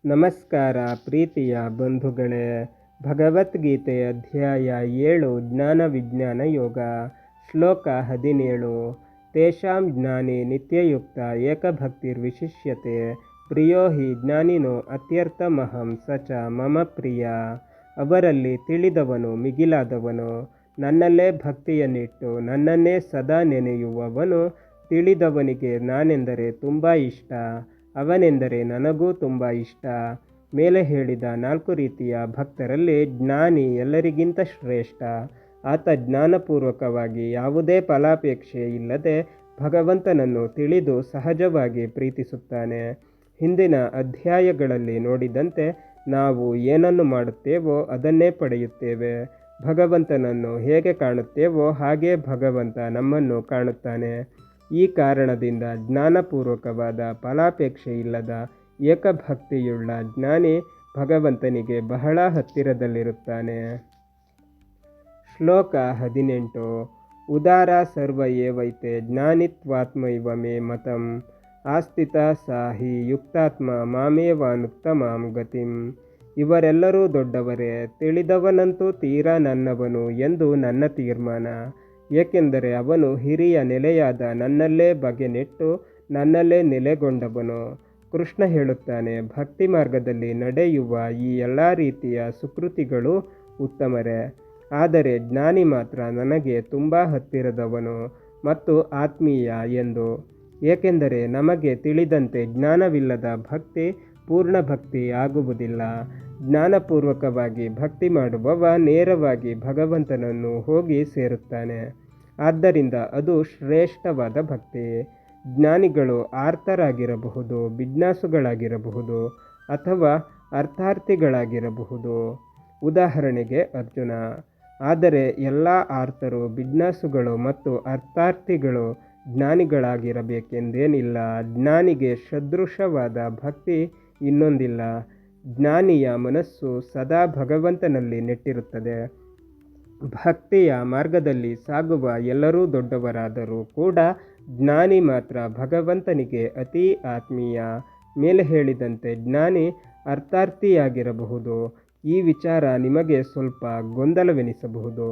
ನಮಸ್ಕಾರ ಪ್ರೀತಿಯ ಬಂಧುಗಳೇ. ಭಗವದ್ಗೀತೆ ಅಧ್ಯಾಯ 7 ಜ್ಞಾನ ವಿಜ್ಞಾನ ಯೋಗ. ಶ್ಲೋಕ 17. ತೇಷಾಂ ಜ್ಞಾನೇ ನಿತ್ಯಯುಕ್ತ ಏಕಭಕ್ತಿರ್ವಿಶಿಷ್ಯತೆ ಪ್ರಿಯೋ ಹಿ ಜ್ಞಾನಿನೋ ಅತ್ಯರ್ಥಮಹಂ ಸ ಚ ಮಮ ಪ್ರಿಯ. ಅವರಲ್ಲಿ ತಿಳಿದವನು ಮಿಗಿಲಾದವನು, ನನ್ನಲ್ಲೇ ಭಕ್ತಿಯನ್ನಿಟ್ಟು ನನ್ನನ್ನೇ ಸದಾ ನೆನೆಯುವವನು. ತಿಳಿದವನಿಗೆ ನಾನೆಂದರೆ ತುಂಬ ಇಷ್ಟ, ಅವನೆಂದರೆ ನನಗೂ ತುಂಬ ಇಷ್ಟ. ಮೇಲೆ ಹೇಳಿದ 4 ರೀತಿಯ ಭಕ್ತರಲ್ಲಿ ಜ್ಞಾನಿ ಎಲ್ಲರಿಗಿಂತ ಶ್ರೇಷ್ಠ. ಆತ ಜ್ಞಾನಪೂರ್ವಕವಾಗಿ ಯಾವುದೇ ಫಲಾಪೇಕ್ಷೆ ಇಲ್ಲದೆ ಭಗವಂತನನ್ನು ತಿಳಿದು ಸಹಜವಾಗಿ ಪ್ರೀತಿಸುತ್ತಾನೆ. ಹಿಂದಿನ ಅಧ್ಯಾಯಗಳಲ್ಲಿ ನೋಡಿದಂತೆ ನಾವು ಏನನ್ನು ಮಾಡುತ್ತೇವೋ ಅದನ್ನೇ ಪಡೆಯುತ್ತೇವೆ. ಭಗವಂತನನ್ನು ಹೇಗೆ ಕಾಣುತ್ತೇವೋ ಹಾಗೆ ಭಗವಂತ ನಮ್ಮನ್ನು ಕಾಣುತ್ತಾನೆ. ಈ ಕಾರಣದಿಂದ ಜ್ಞಾನಪೂರ್ವಕವಾದ ಫಲಾಪೇಕ್ಷೆ ಇಲ್ಲದ ಏಕಭಕ್ತಿಯುಳ್ಳ ಜ್ಞಾನಿ ಭಗವಂತನಿಗೆ ಬಹಳ ಹತ್ತಿರದಲ್ಲಿರುತ್ತಾನೆ. ಶ್ಲೋಕ 18. ಉದಾರ ಸರ್ವ ಏವೈತೆ ಜ್ಞಾನಿತ್ವಾತ್ಮೈವ ಮೇ ಮತಂ ಆಸ್ಥಿತ ಸಾಹಿ ಯುಕ್ತಾತ್ಮ ಮಾಮೇವಾನುತ್ತಮಾಂ ಗತಿಂ. ಇವರೆಲ್ಲರೂ ದೊಡ್ಡವರೇ, ತಿಳಿದವನಂತೂ ತೀರಾ ನನ್ನವನು ಎಂದು ನನ್ನ ತೀರ್ಮಾನ. ಏಕೆಂದರೆ ಅವನು ಹಿರಿಯ ನೆಲೆಯಾದ ನನ್ನಲ್ಲೇ ಬಗೆನೆಟ್ಟು ನನ್ನಲ್ಲೇ ನೆಲೆಗೊಂಡವನು. ಕೃಷ್ಣ ಹೇಳುತ್ತಾನೆ, ಭಕ್ತಿ ಮಾರ್ಗದಲ್ಲಿ ನಡೆಯುವ ಈ ಎಲ್ಲ ರೀತಿಯ ಸುಕೃತಿಗಳು ಉತ್ತಮರೇ, ಆದರೆ ಜ್ಞಾನಿ ಮಾತ್ರ ನನಗೆ ತುಂಬ ಹತ್ತಿರದವನು ಮತ್ತು ಆತ್ಮೀಯ ಎಂದು. ಏಕೆಂದರೆ ನಮಗೆ ತಿಳಿದಂತೆ ಜ್ಞಾನವಿಲ್ಲದ ಭಕ್ತಿ ಪೂರ್ಣ ಭಕ್ತಿ ಆಗುವುದಿಲ್ಲ. ಜ್ಞಾನಪೂರ್ವಕವಾಗಿ ಭಕ್ತಿ ಮಾಡುವವ ನೇರವಾಗಿ ಭಗವಂತನನ್ನು ಹೋಗಿ ಸೇರುತ್ತಾನೆ. ಆದ್ದರಿಂದ ಅದು ಶ್ರೇಷ್ಠವಾದ ಭಕ್ತಿ. ಜ್ಞಾನಿಗಳು ಆರ್ತರಾಗಿರಬಹುದು, ಜಿಜ್ಞಾಸುಗಳಾಗಿರಬಹುದು ಅಥವಾ ಅರ್ಥಾರ್ಥಿಗಳಾಗಿರಬಹುದು. ಉದಾಹರಣೆಗೆ ಅರ್ಜುನ. ಆದರೆ ಎಲ್ಲ ಆರ್ತರು, ಜಿಜ್ಞಾಸುಗಳು ಮತ್ತು ಅರ್ಥಾರ್ಥಿಗಳು ಜ್ಞಾನಿಗಳಾಗಿರಬೇಕೆಂದೇನಿಲ್ಲ. ಜ್ಞಾನಿಗೆ ಸದೃಶವಾದ ಭಕ್ತಿ ಇನ್ನೊಂದಿಲ್ಲ. ಜ್ಞಾನಿಯ ಮನಸ್ಸು ಸದಾ ಭಗವಂತನಲ್ಲಿ ನೆಟ್ಟಿರುತ್ತದೆ. ಭಕ್ತಿಯ ಮಾರ್ಗದಲ್ಲಿ ಸಾಗುವ ಎಲ್ಲರೂ ದೊಡ್ಡವರಾದರೂ ಕೂಡ ಜ್ಞಾನಿ ಮಾತ್ರ ಭಗವಂತನಿಗೆ ಅತಿ ಆತ್ಮೀಯ. ಮೇಲೆ ಹೇಳಿದಂತೆ ಜ್ಞಾನಿ ಅರ್ಥಾರ್ಥಿಯಾಗಿರಬಹುದು. ಈ ವಿಚಾರ ನಿಮಗೆ ಸ್ವಲ್ಪ ಗೊಂದಲವೆನಿಸಬಹುದು.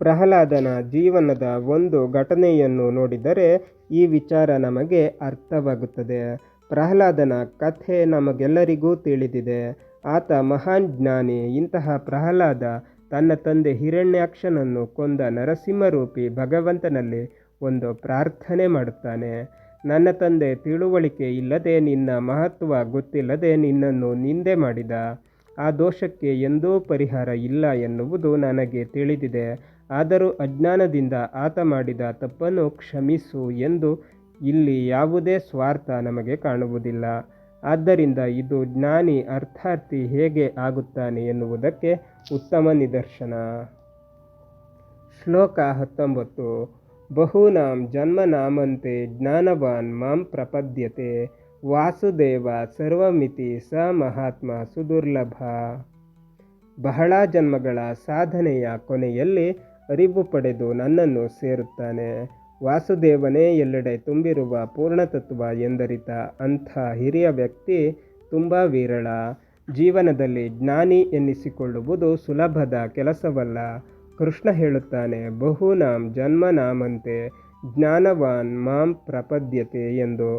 ಪ್ರಹ್ಲಾದನ ಜೀವನದ ಒಂದು ಘಟನೆಯನ್ನು ನೋಡಿದರೆ ಈ ವಿಚಾರ ನಮಗೆ ಅರ್ಥವಾಗುತ್ತದೆ. ಪ್ರಹ್ಲಾದನ ಕಥೆ ನಮಗೆಲ್ಲರಿಗೂ ತಿಳಿದಿದೆ. ಆತ ಮಹಾನ್ ಜ್ಞಾನಿ. ಇಂತಹ ಪ್ರಹ್ಲಾದ ತನ್ನ ತಂದೆ ಹಿರಣ್ಯಾಕ್ಷನನ್ನು ಕೊಂದ ನರಸಿಂಹರೂಪಿ ಭಗವಂತನಲ್ಲಿ ಒಂದು ಪ್ರಾರ್ಥನೆ ಮಾಡುತ್ತಾನೆ. ನನ್ನ ತಂದೆ ತಿಳುವಳಿಕೆ ಇಲ್ಲದೆ, ನಿನ್ನ ಮಹತ್ವ ಗೊತ್ತಿಲ್ಲದೆ ನಿನ್ನನ್ನು ನಿಂದೆ ಮಾಡಿದ. ಆ ದೋಷಕ್ಕೆ ಎಂದೂ ಪರಿಹಾರ ಇಲ್ಲ ಎನ್ನುವುದು ನನಗೆ ತಿಳಿದಿದೆ. ಆದರೂ ಅಜ್ಞಾನದಿಂದ ಆತ ಮಾಡಿದ ತಪ್ಪನ್ನು ಕ್ಷಮಿಸು ಎಂದು. ಇಲ್ಲಿ ಯಾವುದೇ ಸ್ವಾರ್ಥ ನಮಗೆ ಕಾಣುವುದಿಲ್ಲ. ಆದ್ದರಿಂದ ಇದು ಜ್ಞಾನಿ ಅರ್ಥಾರ್ಥಿ ಹೇಗೆ ಆಗುತ್ತಾನೆ ಎನ್ನುವುದಕ್ಕೆ ಉತ್ತಮ ನಿದರ್ಶನ. ಶ್ಲೋಕ 19. ಬಹೂನಾಂ ಜನ್ಮನಾಮಂತೆ ಜ್ಞಾನವಾನ್ ಮಾಂ ಪ್ರಪದ್ಯತೆ ವಾಸುದೇವ ಸರ್ವಮಿತಿ ಸ ಮಹಾತ್ಮ ಸುದುರ್ಲಭ. ಬಹಳ ಜನ್ಮಗಳ ಸಾಧನೆಯ ಕೊನೆಯಲ್ಲಿ ಅರಿವು ಪಡೆದು ನನ್ನನ್ನು ಸೇರುತ್ತಾನೆ. ವಾಸುದೇವನೇ ಎಲ್ಲೆಡೆ ತುಂಬಿರುವ ಪೂರ್ಣತತ್ವ ಎಂದರಿತ ಅಂಥ ಹಿರಿಯ ವ್ಯಕ್ತಿ ತುಂಬ ವಿರಳ. ಜೀವನದಲ್ಲಿ ಜ್ಞಾನಿ ಎನ್ನಿಸಿಕೊಳ್ಳುವುದು ಸುಲಭದ ಕೆಲಸವಲ್ಲ. ಕೃಷ್ಣ ಹೇಳುತ್ತಾನೆ, ಬಹೂನಾಂ ಜನ್ಮನಾಮಂತೆ ಜ್ಞಾನವಾನ್ ಮಾಂ ಪ್ರಪದ್ಯತೆ ಎಂದು.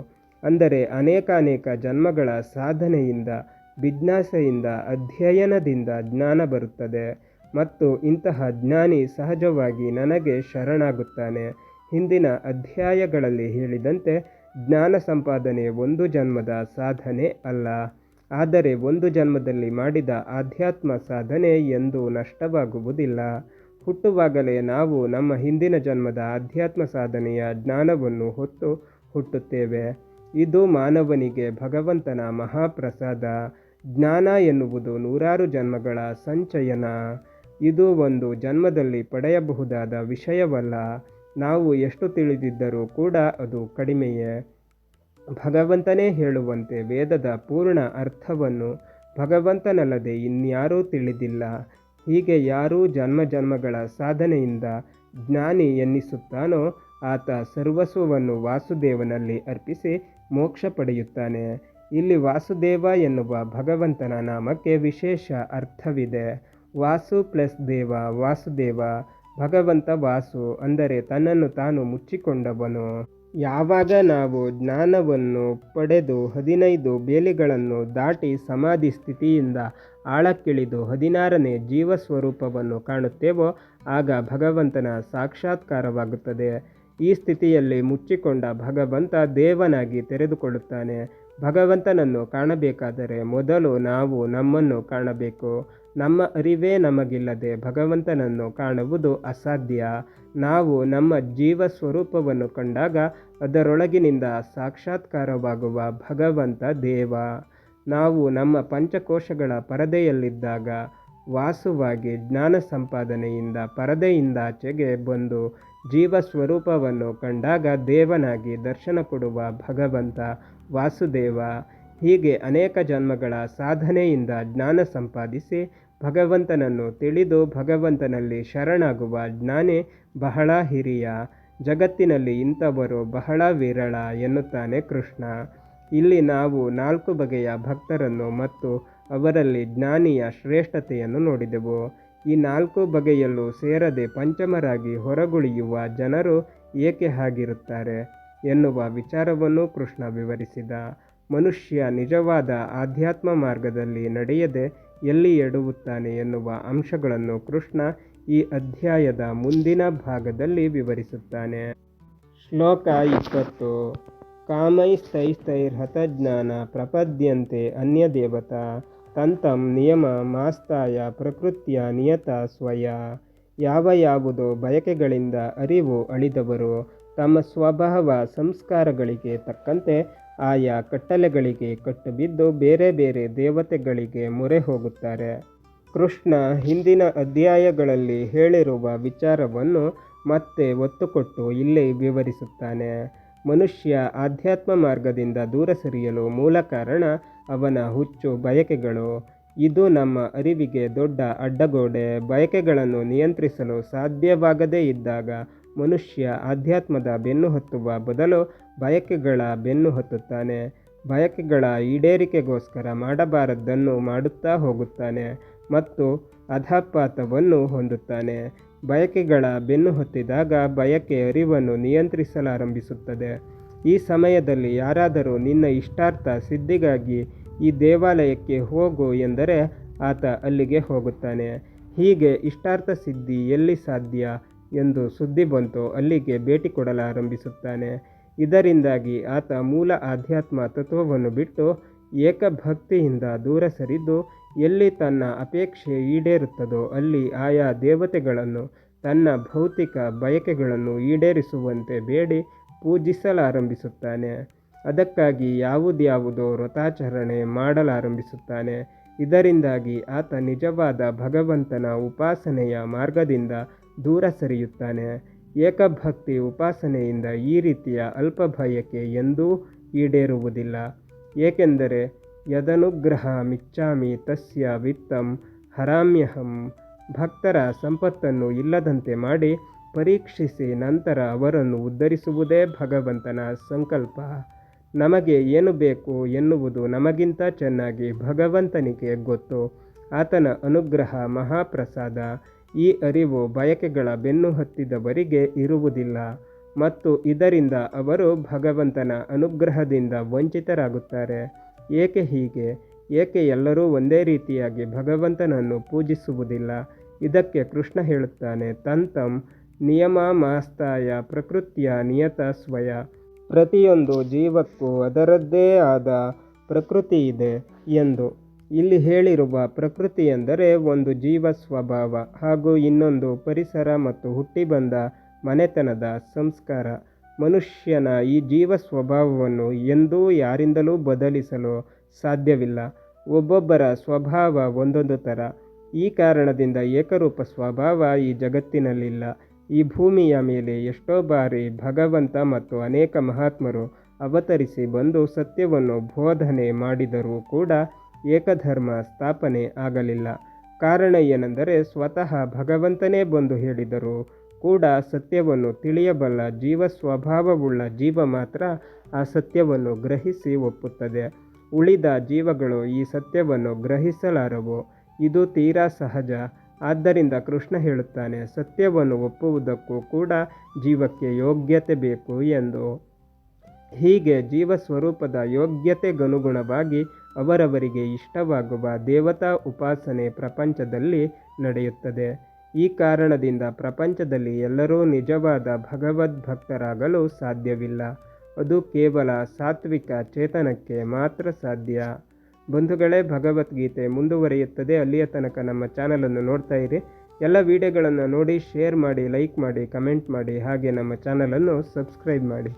ಅಂದರೆ ಅನೇಕ ಜನ್ಮಗಳ ಸಾಧನೆಯಿಂದ, ಜಿಜ್ಞಾಸೆಯಿಂದ, ಅಧ್ಯಯನದಿಂದ ಜ್ಞಾನ ಬರುತ್ತದೆ ಮತ್ತು ಇಂತಹ ಜ್ಞಾನಿ ಸಹಜವಾಗಿ ನನಗೆ ಶರಣಾಗುತ್ತಾನೆ. ಹಿಂದಿನ ಅಧ್ಯಾಯಗಳಲ್ಲಿ ಹೇಳಿದಂತೆ ಜ್ಞಾನ ಸಂಪಾದನೆ ಒಂದು ಜನ್ಮದ ಸಾಧನೆ ಅಲ್ಲ. ಆದರೆ ಒಂದು ಜನ್ಮದಲ್ಲಿ ಮಾಡಿದ ಆಧ್ಯಾತ್ಮ ಸಾಧನೆ ಎಂದೂ ನಷ್ಟವಾಗುವುದಿಲ್ಲ. ಹುಟ್ಟುವಾಗಲೇ ನಾವು ನಮ್ಮ ಹಿಂದಿನ ಜನ್ಮದ ಆಧ್ಯಾತ್ಮ ಸಾಧನೆಯ ಜ್ಞಾನವನ್ನು ಹೊತ್ತು ಹುಟ್ಟುತ್ತೇವೆ. ಇದು ಮಾನವನಿಗೆ ಭಗವಂತನ ಮಹಾಪ್ರಸಾದ. ಜ್ಞಾನ ಎನ್ನುವುದು ನೂರಾರು ಜನ್ಮಗಳ ಸಂಚಯನ. ಇದು ಒಂದು ಜನ್ಮದಲ್ಲಿ ಪಡೆಯಬಹುದಾದ ವಿಷಯವಲ್ಲ. ನಾವು ಎಷ್ಟು ತಿಳಿದಿದ್ದರೂ ಕೂಡ ಅದು ಕಡಿಮೆಯೇ. ಭಗವಂತನೇ ಹೇಳುವಂತೆ ವೇದದ ಪೂರ್ಣ ಅರ್ಥವನ್ನು ಭಗವಂತನಲ್ಲದೆ ಇನ್ಯಾರೂ ತಿಳಿದಿಲ್ಲ. ಹೀಗೆ ಯಾರೂ ಜನ್ಮಗಳ ಸಾಧನೆಯಿಂದ ಜ್ಞಾನಿ ಎನ್ನಿಸುತ್ತಾನೋ ಆತ ಸರ್ವಸ್ವವನ್ನು ವಾಸುದೇವನಲ್ಲಿ ಅರ್ಪಿಸಿ ಮೋಕ್ಷ ಪಡೆಯುತ್ತಾನೆ. ಇಲ್ಲಿ ವಾಸುದೇವ ಎನ್ನುವ ಭಗವಂತನ ನಾಮಕ್ಕೆ ವಿಶೇಷ ಅರ್ಥವಿದೆ. ವಾಸು ಪ್ಲಸ್ ದೇವ, ವಾಸುದೇವ. ಭಗವಂತ ವಾಸು ಅಂದರೆ ತನ್ನನ್ನು ತಾನು ಮುಚ್ಚಿಕೊಂಡವನು. ಯಾವಾಗ ನಾವು ಜ್ಞಾನವನ್ನು ಪಡೆದು 15 ಬೇಲಿಗಳನ್ನು ದಾಟಿ ಸಮಾಧಿ ಸ್ಥಿತಿಯಿಂದ ಆಳಕ್ಕಿಳಿದು 16ನೇ ಜೀವಸ್ವರೂಪವನ್ನು ಕಾಣುತ್ತೇವೋ ಆಗ ಭಗವಂತನ ಸಾಕ್ಷಾತ್ಕಾರವಾಗುತ್ತದೆ. ಈ ಸ್ಥಿತಿಯಲ್ಲಿ ಮುಚ್ಚಿಕೊಂಡ ಭಗವಂತ ದೇವನಾಗಿ ತೆರೆದುಕೊಳ್ಳುತ್ತಾನೆ. ಭಗವಂತನನ್ನು ಕಾಣಬೇಕಾದರೆ ಮೊದಲು ನಾವು ನಮ್ಮನ್ನು ಕಾಣಬೇಕು. ನಮ್ಮ ಅರಿವೇ ನಮಗಿಲ್ಲದೆ ಭಗವಂತನನ್ನು ಕಾಣುವುದು ಅಸಾಧ್ಯ. ನಾವು ನಮ್ಮ ಜೀವ ಸ್ವರೂಪವನ್ನು ಕಂಡಾಗ ಅದರೊಳಗಿನಿಂದ ಸಾಕ್ಷಾತ್ಕಾರವಾಗುವ ಭಗವಂತ ದೇವ. ನಾವು ನಮ್ಮ ಪಂಚಕೋಶಗಳ ಪರದೆಯಲ್ಲಿದ್ದಾಗ ವಾಸುವಾಗಿ ಜ್ಞಾನ ಸಂಪಾದನೆಯಿಂದ ಪರದೆಯಿಂದಾಚೆಗೆ ಬಂದು ಜೀವ ಸ್ವರೂಪವನ್ನು ಕಂಡಾಗ ದೇವನಾಗಿ ದರ್ಶನ ಕೊಡುವ ಭಗವಂತ ವಾಸುದೇವ. ಹೀಗೆ ಅನೇಕ ಜನ್ಮಗಳ ಸಾಧನೆಯಿಂದ ಜ್ಞಾನ ಸಂಪಾದಿಸಿ ಭಗವಂತನನ್ನು ತಿಳಿದು ಭಗವಂತನಲ್ಲಿ ಶರಣಾಗುವ ಜ್ಞಾನಿ ಬಹಳ ಹಿರಿಯ. ಜಗತ್ತಿನಲ್ಲಿ ಇಂಥವರು ಬಹಳ ವಿರಳ ಎನ್ನುತ್ತಾನೆ ಕೃಷ್ಣ. ಇಲ್ಲಿ ನಾವು 4 ಬಗೆಯ ಭಕ್ತರನ್ನು ಮತ್ತು ಅವರಲ್ಲಿ ಜ್ಞಾನಿಯ ಶ್ರೇಷ್ಠತೆಯನ್ನು ನೋಡಿದೆವು. ಈ 4 ಬಗೆಯಲ್ಲೂ ಸೇರದೆ ಪಂಚಮರಾಗಿ ಹೊರಗುಳಿಯುವ ಜನರು ಏಕೆ ಹಾಗಿರುತ್ತಾರೆ ಎನ್ನುವ ವಿಚಾರವನ್ನು ಕೃಷ್ಣ ವಿವರಿಸಿದ. ಮನುಷ್ಯ ನಿಜವಾದ ಆಧ್ಯಾತ್ಮ ಮಾರ್ಗದಲ್ಲಿ ನಡೆಯದೆ ಎಲ್ಲಿ ಎಡುವುತ್ತಾನೆ ಎನ್ನುವ ಅಂಶಗಳನ್ನು ಕೃಷ್ಣ ಈ ಅಧ್ಯಾಯದ ಮುಂದಿನ ಭಾಗದಲ್ಲಿ ವಿವರಿಸುತ್ತಾನೆ. ಶ್ಲೋಕ 20. ಕಾಮೈಸ್ತೈಸ್ತೈರ್ಹತಜ್ಞಾನ ಪ್ರಪದ್ಯಂತೆ ಅನ್ಯದೇವತಾ ತಂತಂ ನಿಯಮ ಮಾಸ್ತಾಯ ಪ್ರಕೃತ್ಯ ನಿಯತ ಸ್ವಯ. ಯಾವುದೋ ಬಯಕೆಗಳಿಂದ ಅರಿವು ಅಳಿದವರು ತಮ್ಮ ಸ್ವಭಾವ ಸಂಸ್ಕಾರಗಳಿಗೆ ತಕ್ಕಂತೆ ಆಯಾ ಕಟ್ಟಳೆಗಳಿಗೆ ಕಟ್ಟುಬಿದ್ದು ಬೇರೆ ಬೇರೆ ದೇವತೆಗಳಿಗೆ ಮೊರೆ ಹೋಗುತ್ತಾರೆ. ಕೃಷ್ಣ ಹಿಂದಿನ ಅಧ್ಯಾಯಗಳಲ್ಲಿ ಹೇಳಿರುವ ವಿಚಾರವನ್ನು ಮತ್ತೆ ಒತ್ತು ಕೊಟ್ಟು ಇಲ್ಲಿ ವಿವರಿಸುತ್ತಾನೆ. ಮನುಷ್ಯ ಆಧ್ಯಾತ್ಮ ಮಾರ್ಗದಿಂದ ದೂರ ಸರಿಯಲು ಮೂಲ ಕಾರಣ ಅವನ ಹುಚ್ಚು ಬಯಕೆಗಳು. ಇದು ನಮ್ಮ ಅರಿವಿಗೆ ದೊಡ್ಡ ಅಡ್ಡಗೋಡೆ. ಬಯಕೆಗಳನ್ನು ನಿಯಂತ್ರಿಸಲು ಸಾಧ್ಯವಾಗದೇ ಇದ್ದಾಗ ಮನುಷ್ಯ ಆಧ್ಯಾತ್ಮದ ಬೆನ್ನು ಹತ್ತುವ ಬದಲು ಬಯಕೆಗಳ ಬೆನ್ನು ಹತ್ತುತ್ತಾನೆ. ಬಯಕೆಗಳ ಈಡೇರಿಕೆಗೋಸ್ಕರ ಮಾಡಬಾರದ್ದನ್ನು ಮಾಡುತ್ತಾ ಹೋಗುತ್ತಾನೆ ಮತ್ತು ಅಧಪಾತವನ್ನು ಹೊಂದುತ್ತಾನೆ. ಬಯಕೆಗಳ ಬೆನ್ನು ಹತ್ತಿದಾಗ ಬಯಕೆ ಅರಿವನ್ನು ನಿಯಂತ್ರಿಸಲಾರಂಭಿಸುತ್ತದೆ. ಈ ಸಮಯದಲ್ಲಿ ಯಾರಾದರೂ ನಿನ್ನ ಇಷ್ಟಾರ್ಥ ಸಿದ್ಧಿಗಾಗಿ ಈ ದೇವಾಲಯಕ್ಕೆ ಹೋಗು ಎಂದರೆ ಆತ ಅಲ್ಲಿಗೆ ಹೋಗುತ್ತಾನೆ. ಹೀಗೆ ಇಷ್ಟಾರ್ಥ ಸಿದ್ಧಿ ಎಲ್ಲಿ ಸಾಧ್ಯ ಎಂದು ಸುದ್ದಿ ಬಂತೋ ಅಲ್ಲಿಗೆ ಭೇಟಿ ಕೊಡಲಾರಂಭಿಸುತ್ತಾನೆ. ಇದರಿಂದಾಗಿ ಆತ ಮೂಲ ಆಧ್ಯಾತ್ಮ ತತ್ವವನ್ನು ಬಿಟ್ಟು ಏಕಭಕ್ತಿಯಿಂದ ದೂರ ಸರಿದು ಎಲ್ಲಿ ತನ್ನ ಅಪೇಕ್ಷೆ ಈಡೇರುತ್ತದೋ ಅಲ್ಲಿ ಆಯಾ ದೇವತೆಗಳನ್ನು ತನ್ನ ಭೌತಿಕ ಬಯಕೆಗಳನ್ನು ಈಡೇರಿಸುವಂತೆ ಬೇಡಿ ಪೂಜಿಸಲಾರಂಭಿಸುತ್ತಾನೆ. ಅದಕ್ಕಾಗಿ ಯಾವುದ್ಯಾವುದೋ ವ್ರತಾಚರಣೆ ಮಾಡಲಾರಂಭಿಸುತ್ತಾನೆ. ಇದರಿಂದಾಗಿ ಆತ ನಿಜವಾದ ಭಗವಂತನ ಉಪಾಸನೆಯ ಮಾರ್ಗದಿಂದ ದೂರ ಸರಿಯುತ್ತಾನೆ. ಏಕಭಕ್ತಿ ಉಪಾಸನೆಯಿಂದ ಈ ರೀತಿಯ ಅಲ್ಪ ಬಯಕೆ ಎಂದೂ ಈಡೇರುವುದಿಲ್ಲ. ಏಕೆಂದರೆ ಯದನುಗ್ರಹ ಮಿಚ್ಚಾಮಿ ತಸ್ಯ ವಿತ್ತಂ ಹರಾಮ್ಯಹಂ. ಭಕ್ತರ ಸಂಪತ್ತನ್ನು ಇಲ್ಲದಂತೆ ಮಾಡಿ ಪರೀಕ್ಷಿಸಿ ನಂತರ ಅವರನ್ನು ಉದ್ಧರಿಸುವುದೇ ಭಗವಂತನ ಸಂಕಲ್ಪ. ನಮಗೆ ಏನು ಬೇಕು ಎನ್ನುವುದು ನಮಗಿಂತ ಚೆನ್ನಾಗಿ ಭಗವಂತನಿಗೆ ಗೊತ್ತು. ಆತನ ಅನುಗ್ರಹ ಮಹಾಪ್ರಸಾದ. ಈ ಅರಿವು ಬಯಕೆಗಳ ಬೆನ್ನು ಹತ್ತಿದವರಿಗೆ ಇರುವುದಿಲ್ಲ ಮತ್ತು ಇದರಿಂದ ಅವರು ಭಗವಂತನ ಅನುಗ್ರಹದಿಂದ ವಂಚಿತರಾಗುತ್ತಾರೆ. ಏಕೆ ಹೀಗೆ? ಏಕೆ ಎಲ್ಲರೂ ಒಂದೇ ರೀತಿಯಾಗಿ ಭಗವಂತನನ್ನು ಪೂಜಿಸುವುದಿಲ್ಲ? ಇದಕ್ಕೆ ಕೃಷ್ಣ ಹೇಳುತ್ತಾನೆ, ತಂತಂ ನಿಯಮಮಾಸ್ತಾಯ ಪ್ರಕೃತ್ಯ ನಿಯತ ಸ್ವಯ. ಪ್ರತಿಯೊಂದು ಜೀವಕ್ಕೂ ಅದರದ್ದೇ ಆದ ಪ್ರಕೃತಿ ಇದೆ ಎಂದು. ಇಲ್ಲಿ ಹೇಳಿರುವ ಪ್ರಕೃತಿ ಎಂದರೆ ಒಂದು ಜೀವ ಸ್ವಭಾವ ಹಾಗೂ ಇನ್ನೊಂದು ಪರಿಸರ ಮತ್ತು ಹುಟ್ಟಿಬಂದ ಮನೆತನದ ಸಂಸ್ಕಾರ. ಮನುಷ್ಯನ ಈ ಜೀವ ಸ್ವಭಾವವನ್ನು ಎಂದೂ ಯಾರಿಂದಲೂ ಬದಲಿಸಲು ಸಾಧ್ಯವಿಲ್ಲ. ಒಬ್ಬೊಬ್ಬರ ಸ್ವಭಾವ ಒಂದೊಂದು ಥರ. ಈ ಕಾರಣದಿಂದ ಏಕರೂಪ ಸ್ವಭಾವ ಈ ಜಗತ್ತಿನಲ್ಲಿಲ್ಲ. ಈ ಭೂಮಿಯ ಮೇಲೆ ಎಷ್ಟೋ ಬಾರಿ ಭಗವಂತ ಮತ್ತು ಅನೇಕ ಮಹಾತ್ಮರು ಅವತರಿಸಿ ಬಂದು ಸತ್ಯವನ್ನು ಬೋಧನೆ ಮಾಡಿದರೂ ಕೂಡ ಏಕಧರ್ಮ ಸ್ಥಾಪನೆ ಆಗಲಿಲ್ಲ. ಕಾರಣ ಏನೆಂದರೆ ಸ್ವತಃ ಭಗವಂತನೇ ಬಂದು ಹೇಳಿದರೂ ಕೂಡ ಸತ್ಯವನ್ನು ತಿಳಿಯಬಲ್ಲ ಜೀವ ಸ್ವಭಾವವುಳ್ಳ ಜೀವ ಮಾತ್ರ ಆ ಸತ್ಯವನ್ನು ಗ್ರಹಿಸಿ ಒಪ್ಪುತ್ತದೆ. ಉಳಿದ ಜೀವಗಳು ಈ ಸತ್ಯವನ್ನು ಗ್ರಹಿಸಲಾರವು. ಇದು ತೀರಾ ಸಹಜ. ಆದ್ದರಿಂದ ಕೃಷ್ಣ ಹೇಳುತ್ತಾನೆ, ಸತ್ಯವನ್ನು ಒಪ್ಪುವುದಕ್ಕೂ ಕೂಡ ಜೀವಕ್ಕೆ ಯೋಗ್ಯತೆ ಬೇಕು ಎಂದು. ಹೀಗೆ ಜೀವಸ್ವರೂಪದ ಯೋಗ್ಯತೆಗನುಗುಣವಾಗಿ ಅವರವರಿಗೆ ಇಷ್ಟವಾಗುವ ದೇವತಾ ಉಪಾಸನೆ ಪ್ರಪಂಚದಲ್ಲಿ ನಡೆಯುತ್ತದೆ. ಈ ಕಾರಣದಿಂದ ಪ್ರಪಂಚದಲ್ಲಿ ಎಲ್ಲರೂ ನಿಜವಾದ ಭಗವದ್ಭಕ್ತರಾಗಲು ಸಾಧ್ಯವಿಲ್ಲ. ಅದು ಕೇವಲ ಸಾತ್ವಿಕ ಚೇತನಕ್ಕೆ ಮಾತ್ರ ಸಾಧ್ಯ. ಬಂಧುಗಳೇ, ಭಗವದ್ಗೀತೆ ಮುಂದುವರಿಯುತ್ತದೆ. ಅಲ್ಲಿಯ ತನಕ ನಮ್ಮ ಚಾನಲನ್ನು ನೋಡ್ತಾ ಇರಿ. ಎಲ್ಲ ವಿಡಿಯೋಗಳನ್ನು ನೋಡಿ, ಶೇರ್ ಮಾಡಿ, ಲೈಕ್ ಮಾಡಿ, ಕಮೆಂಟ್ ಮಾಡಿ, ಹಾಗೆ ನಮ್ಮ ಚಾನಲನ್ನು ಸಬ್ಸ್ಕ್ರೈಬ್ ಮಾಡಿ.